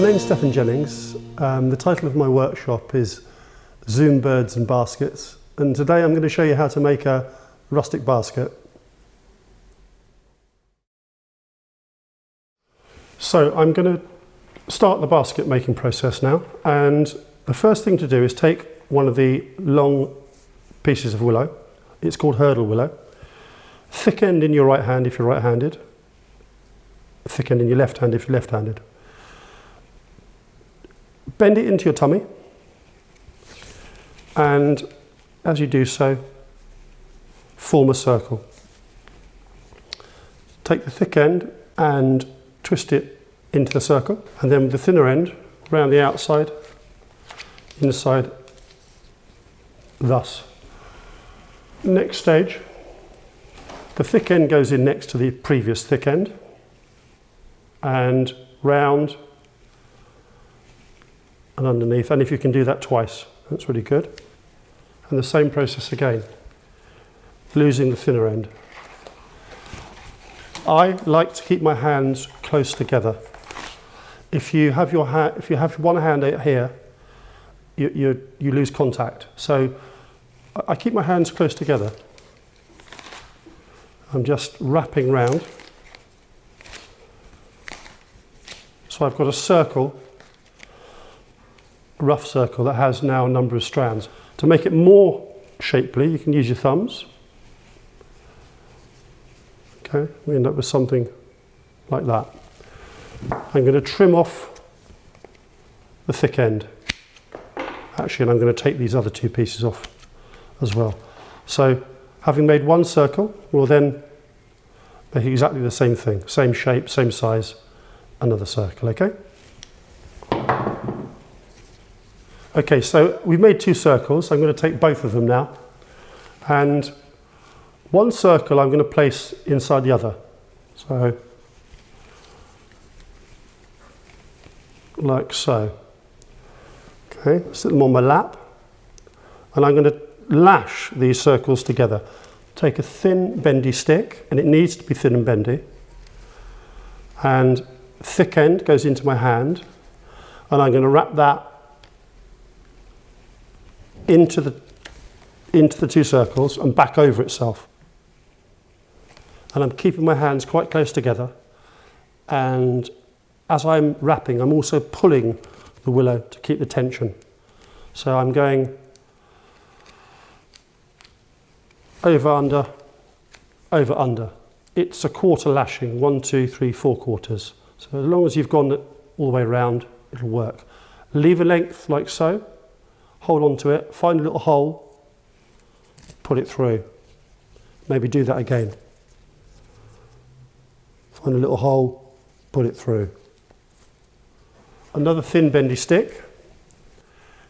name's Stefan Jennings. The title of my workshop is Zoom Birds and Baskets, and today I'm going to show you how to make a rustic basket. So I'm going to start the basket making process now, and the first thing to do is take one of the long pieces of willow. It's called hurdle willow. Thick end in your right hand if you're right-handed, thick end in your left hand if you're left-handed. Bend it into your tummy, and as you do so, form a circle. Take the thick end and twist it into the circle, and then with the thinner end around the outside, inside, thus. Next stage, the thick end goes in next to the previous thick end, and round and underneath, and if you can do that twice, that's really good. And the same process again, losing the thinner end. I like to keep my hands close together. If you have one hand out here, you lose contact. So I keep my hands close together. I'm just wrapping round. So I've got a circle, a rough circle that has now a number of strands. To make it more shapely, you can use your thumbs. Okay, we end up with something like that. I'm going to trim off the thick end. Actually, and I'm going to take these other two pieces off as well. So, having made one circle, we'll then make exactly the same thing, same shape, same size, another circle, okay? Okay, so we've made two circles. I'm going to take both of them now. And one circle I'm going to place inside the other. So, like so. Okay, sit them on my lap. And I'm going to lash these circles together. Take a thin bendy stick, and it needs to be thin and bendy. And thick end goes into my hand. And I'm going to wrap that into the two circles and back over itself. And I'm keeping my hands quite close together, and as I'm wrapping, I'm also pulling the willow to keep the tension. So I'm going over, under, over, under. It's a quarter lashing, 1, 2, 3, 4 quarters. So as long as you've gone all the way around, it'll work. Leave a length like so. Hold on to it, find a little hole, put it through. Maybe do that again. Find a little hole, put it through. Another thin bendy stick,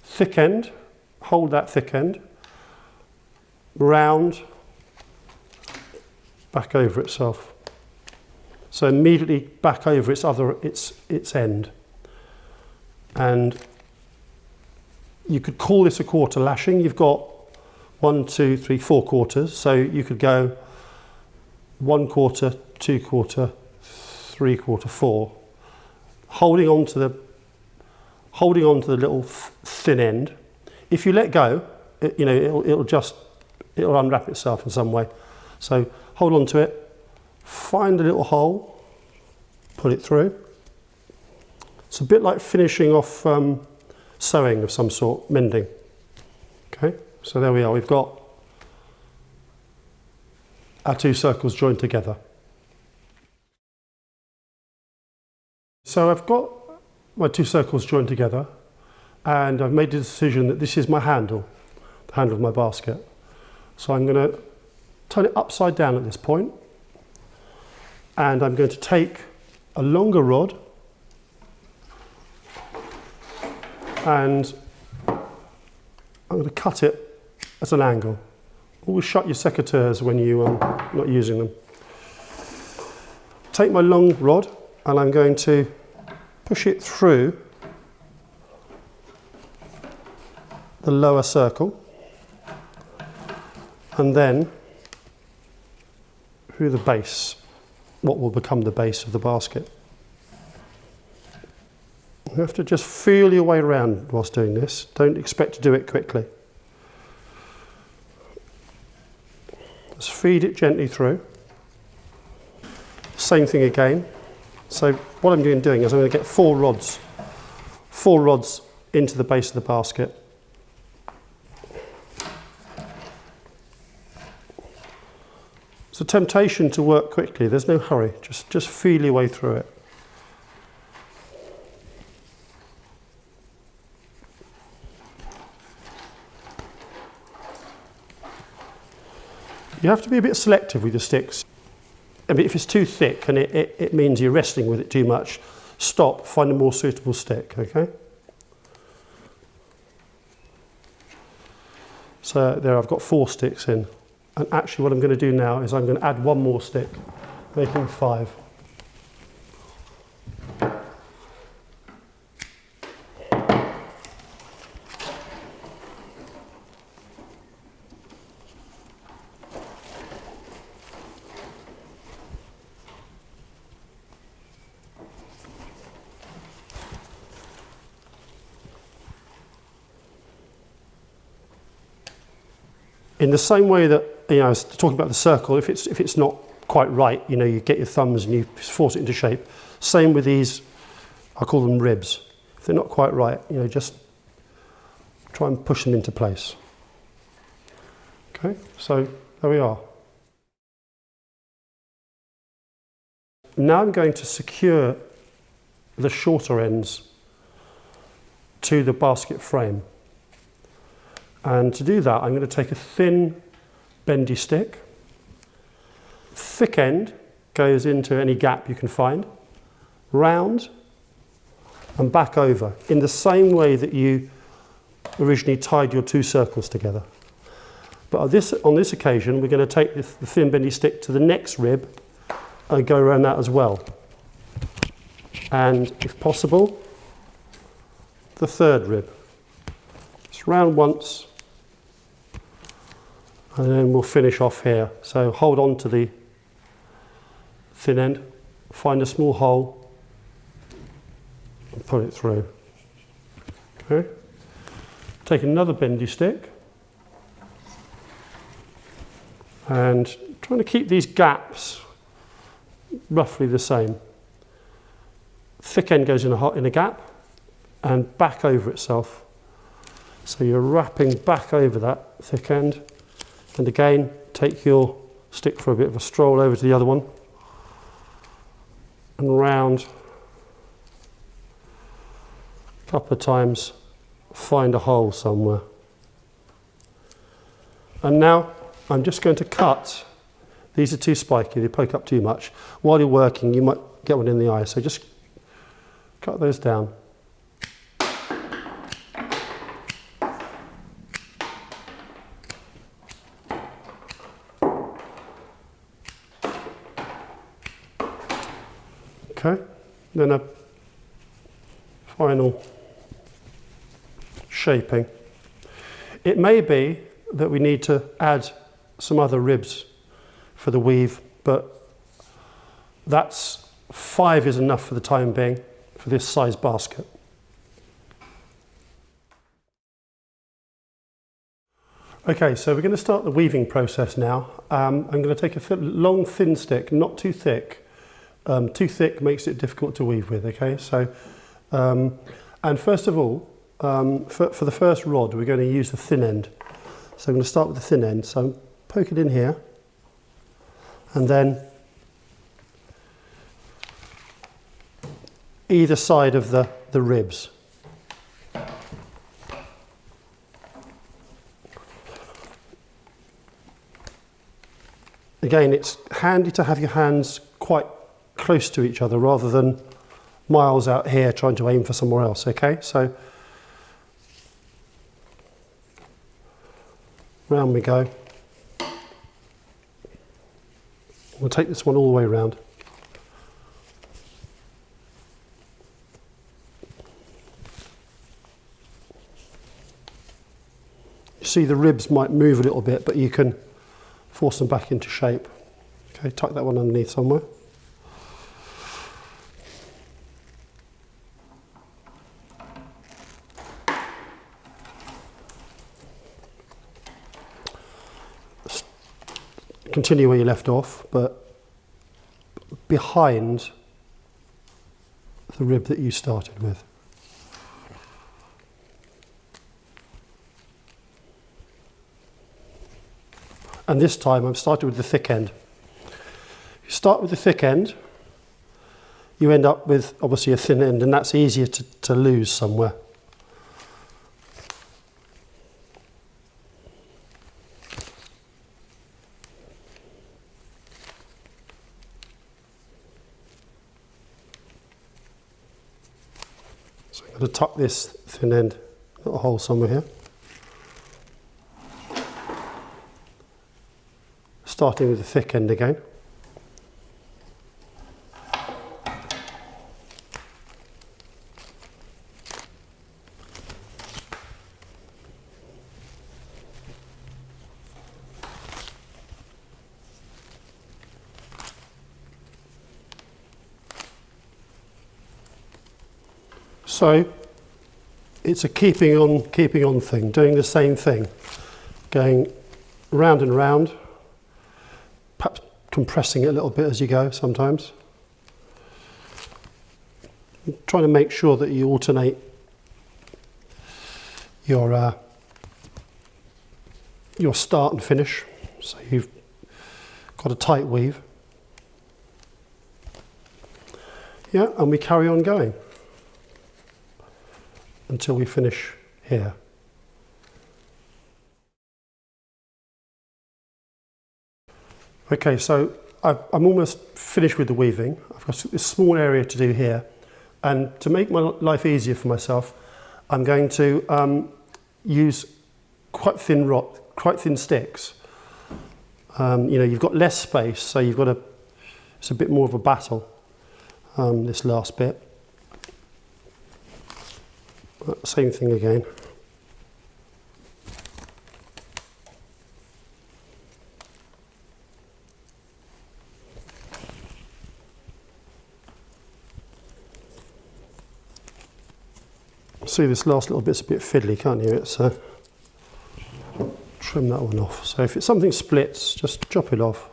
thick end, hold that thick end, round, back over itself. So immediately back over its end. And you could call this a quarter lashing. You've got 1, 2, 3, 4 quarters. So you could go 1 quarter, 2 quarter, 3 quarter, 4. Holding on to the little thin end. If you let go, it'll unwrap itself in some way. So hold on to it, find a little hole, put it through. It's a bit like finishing off sewing of some sort, mending. Okay, so there we are. We've got our two circles joined together. So I've got my two circles joined together, and I've made the decision that this is my handle, the handle of my basket. So I'm going to turn it upside down at this point, and I'm going to take a longer rod and I'm going to cut it at an angle. Always shut your secateurs when you're not using them. Take my long rod and I'm going to push it through the lower circle and then through the base, what will become the base of the basket. You have to just feel your way around whilst doing this. Don't expect to do it quickly. Just feed it gently through. Same thing again. So what I'm doing is I'm going to get 4 rods into the base of the basket. It's a temptation to work quickly. There's no hurry. Just feel your way through it. You have to be a bit selective with your sticks. I mean, if it's too thick and it means you're wrestling with it too much, stop, find a more suitable stick, okay? So there I've got 4 sticks in. And actually what I'm going to do now is I'm going to add 1 more stick, making 5. In the same way that, I was talking about the circle, if it's not quite right, you get your thumbs and you force it into shape. Same with these, I call them ribs. If they're not quite right, just try and push them into place. Okay, so there we are. Now I'm going to secure the shorter ends to the basket frame. And to do that, I'm going to take a thin, bendy stick. Thick end goes into any gap you can find, round and back over, in the same way that you originally tied your 2 circles together. But on this occasion, we're going to take the thin, bendy stick to the next rib and go around that as well. And if possible, the 3rd rib. Just round once, and then we'll finish off here. So hold on to the thin end, find a small hole and pull it through. Okay. Take another bendy stick and trying to keep these gaps roughly the same. Thick end goes in a gap and back over itself. So you're wrapping back over that thick end. And again, take your stick for a bit of a stroll over to the other one and round a couple of times, find a hole somewhere. And now I'm just going to cut. These are too spiky, they poke up too much. While you're working, you might get one in the eye, so just cut those down. Okay, then a final shaping. It may be that we need to add some other ribs for the weave, but that's 5 is enough for the time being for this size basket. Okay, so we're going to start the weaving process now. I'm going to take a long thin stick, not too thick. Too thick makes it difficult to weave with, okay? So, and first of all, for the first rod, we're going to use the thin end. So I'm going to start with the thin end. So poke it in here, and then either side of the ribs. Again, it's handy to have your hands quite close to each other rather than miles out here trying to aim for somewhere else, okay? So round we go. We'll take this one all the way around. You see the ribs might move a little bit, but you can force them back into shape. Okay, tuck that one underneath somewhere. continue where you left off, but behind the rib that you started with. And this time I'm starting with the thick end. You start with the thick end, you end up with obviously a thin end, and that's easier to lose somewhere. So I'm going to tuck this thin end, got a hole somewhere here. Starting with the thick end again. So it's a keeping on thing, doing the same thing, going round and round, perhaps compressing it a little bit as you go sometimes. Trying to make sure that you alternate your start and finish, so you've got a tight weave. Yeah, and we carry on going until we finish here. Okay, so I'm almost finished with the weaving. I've got this small area to do here, and to make my life easier for myself, I'm going to use quite thin sticks. You know, you've got less space, so it's a bit more of a battle, this last bit. Same thing again. See, this last little bit's a bit fiddly, can't you? It's trim that one off. So if something splits, just chop it off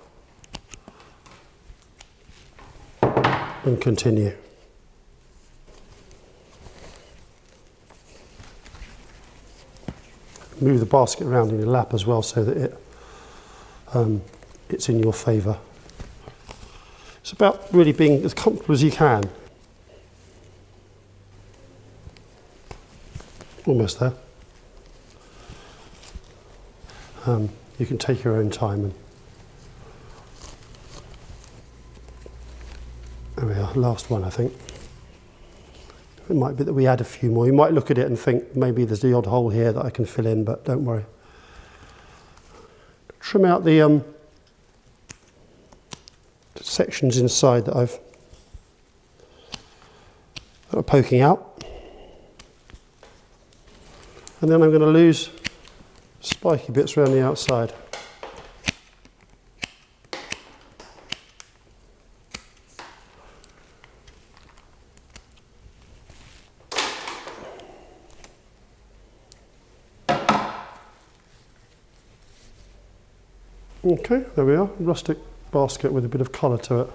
and continue. Move the basket around in your lap as well, so that it's in your favour. It's about really being as comfortable as you can. Almost there. You can take your own time. And there we are, last one, I think. It might be that we add a few more. You might look at it and think maybe there's the odd hole here that I can fill in, but don't worry. Trim out the sections inside that are poking out. And then I'm going to lose spiky bits around the outside. Okay, there we are, rustic basket with a bit of colour to it.